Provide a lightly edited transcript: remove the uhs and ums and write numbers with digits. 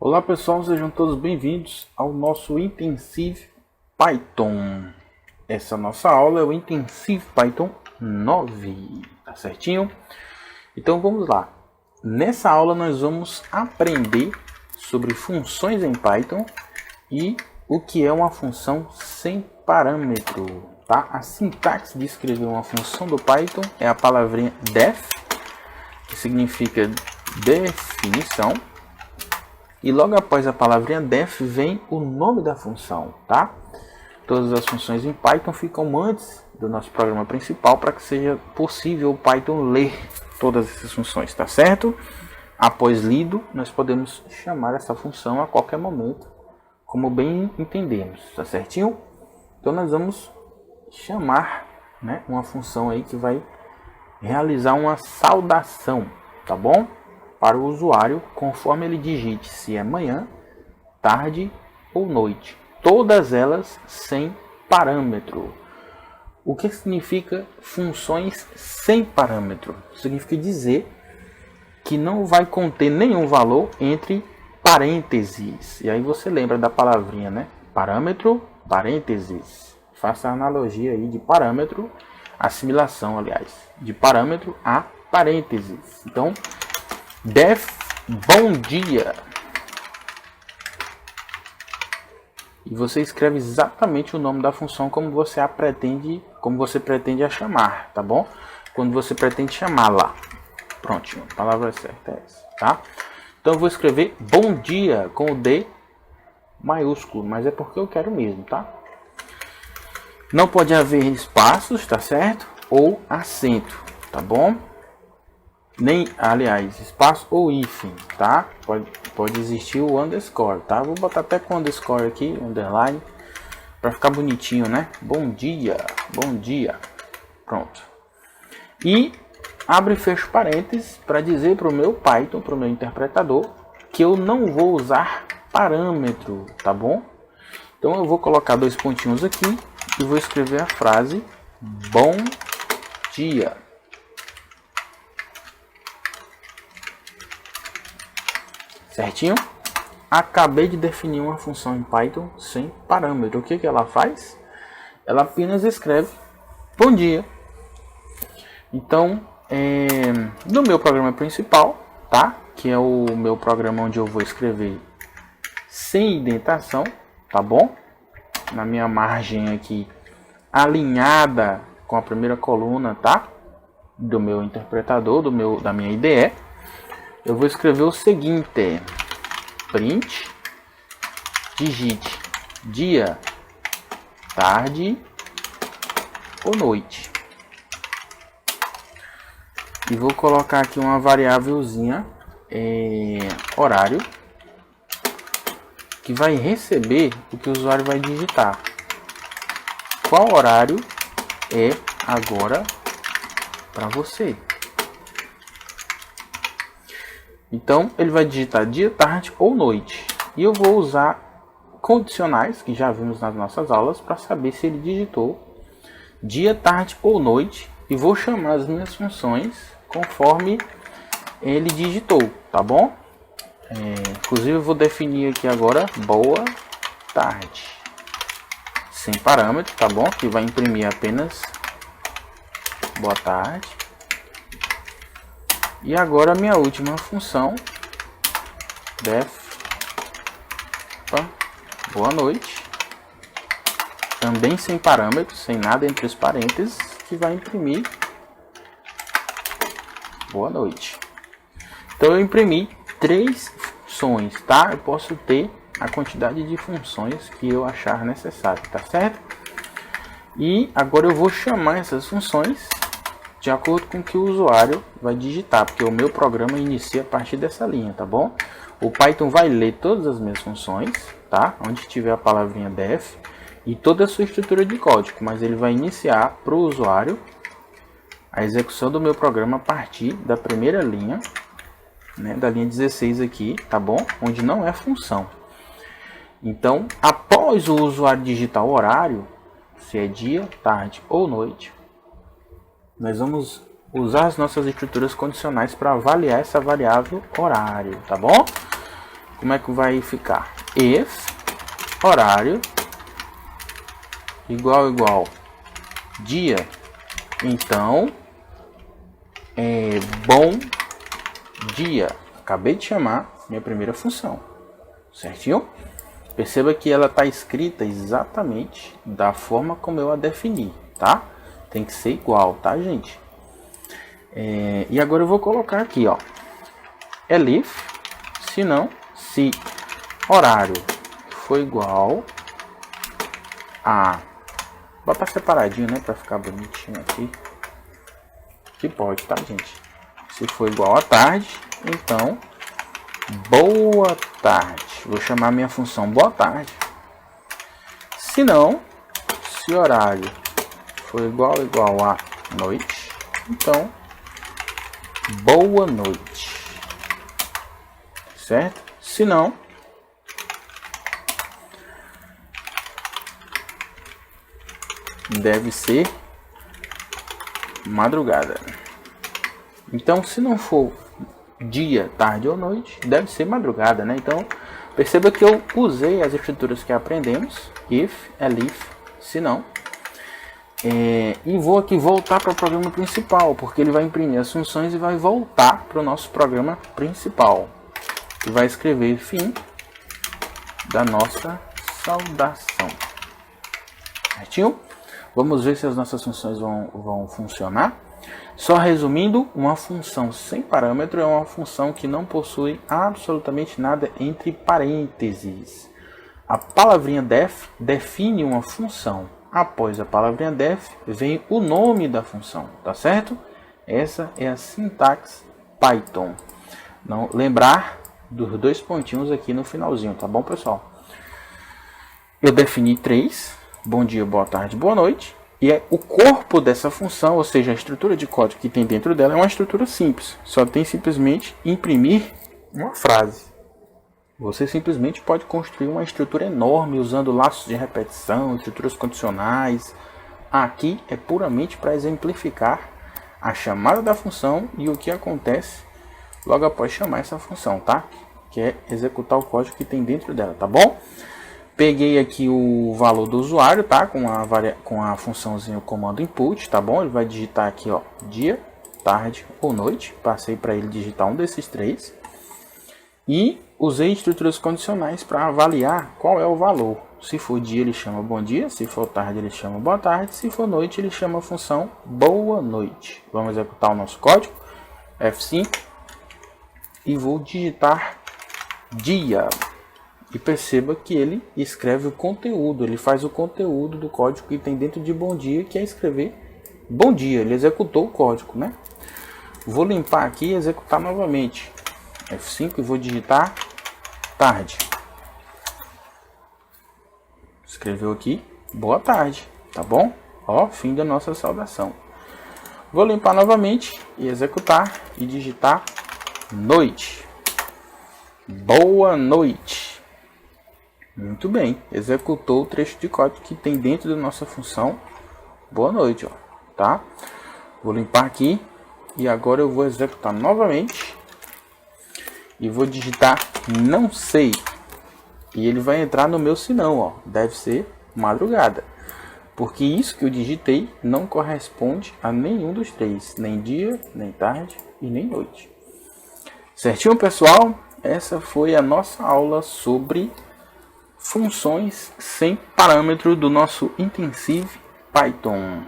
Olá pessoal, sejam todos bem-vindos ao nosso Intensive Python. Essa nossa aula é o Intensive Python 9, tá certinho? Então vamos lá. Nessa aula nós vamos aprender sobre funções em Python e o que é uma função sem parâmetro, tá? A sintaxe de escrever uma função do Python é a palavrinha def, que significa definição. E logo após a palavrinha def vem o nome da função, tá? Todas as funções em Python ficam antes do nosso programa principal para que seja possível o Python ler todas essas funções, tá certo? Após lido, nós podemos chamar essa função a qualquer momento, como bem entendemos, tá certinho? Então nós vamos chamar, né, uma função aí que vai realizar uma saudação, tá bom? Para o usuário, conforme ele digite se é manhã, tarde ou noite. Todas elas sem parâmetro. O que significa funções sem parâmetro? Significa dizer que não vai conter nenhum valor entre parênteses. E aí você lembra da palavrinha, né? Parâmetro, parênteses. Faça a analogia aí de parâmetro, assimilação, aliás, de parâmetro a parênteses. Então, def bom dia. E você escreve exatamente o nome da função como você pretende a chamar, tá bom? Quando você pretende chamá-la. Pronto, a palavra certa é essa, tá? Então eu vou escrever bom dia com o D maiúsculo, mas é porque eu quero mesmo, tá? Não pode haver espaços, tá certo? Ou acento, tá bom? Nem, aliás, espaço ou hífen, tá? Pode existir o underscore, tá? Vou botar até com underscore aqui, underline, para ficar bonitinho, né? Bom dia, bom dia. Pronto. E abre e fecho parênteses para dizer para o meu Python, para o meu interpretador, que eu não vou usar parâmetro, tá bom? Então eu vou colocar dois pontinhos aqui e vou escrever a frase bom dia. Certinho? Acabei de definir uma função em Python sem parâmetro. O que ela faz? Ela apenas escreve bom dia. Então, no meu programa principal, tá? Que é o meu programa onde eu vou escrever sem indentação, tá bom? Na minha margem aqui, alinhada com a primeira coluna, tá? Do meu interpretador, da minha IDE. Eu vou escrever o seguinte: print, digite dia, tarde ou noite. E vou colocar aqui uma variávelzinha, horário, que vai receber o que o usuário vai digitar. Qual horário é agora para você? Então, ele vai digitar dia, tarde ou noite. E eu vou usar condicionais, que já vimos nas nossas aulas, para saber se ele digitou dia, tarde ou noite. E vou chamar as minhas funções conforme ele digitou, tá bom? Inclusive, eu vou definir aqui agora boa tarde. Sem parâmetro, tá bom? Que vai imprimir apenas boa tarde. E agora a minha última função, def boa noite, também sem parâmetros, sem nada entre os parênteses, que vai imprimir boa noite. Então eu imprimi 3 funções, tá? Eu posso ter a quantidade de funções que eu achar necessário, tá certo? E agora eu vou chamar essas funções de acordo com o que o usuário vai digitar, porque o meu programa inicia a partir dessa linha, tá bom? O Python vai ler todas as minhas funções, tá? Onde tiver a palavrinha def e toda a sua estrutura de código, mas ele vai iniciar para o usuário a execução do meu programa a partir da primeira linha, né? Da linha 16 aqui, tá bom? Onde não é função. Então, após o usuário digitar o horário, se é dia, tarde ou noite, nós vamos usar as nossas estruturas condicionais para avaliar essa variável horário, tá bom? como é que vai ficar? If horário igual dia, então bom dia. Acabei de chamar minha primeira função, certinho? Perceba que ela está escrita exatamente da forma como eu a defini, tá? Tem que ser igual, tá, gente? E agora eu vou colocar aqui, ó, elif, se não, se horário for igual a, botar separadinho, né, para ficar bonitinho aqui, que pode, tá, gente? Se for igual a tarde, então boa tarde. Vou chamar minha função boa tarde. Se não, se horário for igual a noite, então boa noite, certo? Se não, deve ser madrugada. Então, se não for dia, tarde ou noite, deve ser madrugada, né? Então, perceba que eu usei as estruturas que aprendemos, if, elif, se não. E vou aqui voltar para o programa principal, porque ele vai imprimir as funções e vai voltar para o nosso programa principal. E vai escrever fim da nossa saudação. Certinho? Vamos ver se as nossas funções vão funcionar. Só resumindo, uma função sem parâmetro é uma função que não possui absolutamente nada entre parênteses. A palavrinha def define uma função. Após a palavrinha def vem o nome da função, tá certo? Essa é a sintaxe Python. Não lembrar dos dois pontinhos aqui no finalzinho, tá bom, pessoal? Eu defini 3, bom dia, boa tarde, boa noite. E o corpo dessa função, ou seja, a estrutura de código que tem dentro dela, é uma estrutura simples. Só tem simplesmente imprimir uma frase. Você simplesmente pode construir uma estrutura enorme usando laços de repetição, estruturas condicionais. Aqui é puramente para exemplificar a chamada da função e o que acontece logo após chamar essa função, tá? Que é executar o código que tem dentro dela, tá bom? Peguei aqui o valor do usuário, tá? Com a funçãozinha, o comando input, tá bom? Ele vai digitar aqui, ó, dia, tarde ou noite. Passei para ele digitar um desses 3. E usei estruturas condicionais para avaliar qual é o valor. Se for dia, ele chama bom dia. Se for tarde, ele chama boa tarde. Se for noite, ele chama a função boa noite. Vamos executar o nosso código. F5. E vou digitar dia. E perceba que ele escreve o conteúdo, ele faz o conteúdo do código que tem dentro de bom dia, que é escrever bom dia. Ele executou o código, né? Vou limpar aqui e executar novamente. F5 e vou digitar tarde. Escreveu aqui boa tarde, tá bom? Ó, fim da nossa saudação. Vou limpar novamente e executar e digitar noite. Boa noite. Muito bem, executou o trecho de código que tem dentro da nossa função boa noite, ó, tá? Vou limpar aqui e agora eu vou executar novamente e vou digitar não sei e ele vai entrar no meu senão, ó, deve ser madrugada, porque isso que eu digitei não corresponde a nenhum dos 3, nem dia, nem tarde e nem noite. Certinho, pessoal? Essa foi a nossa aula sobre funções sem parâmetro do nosso Intensive Python.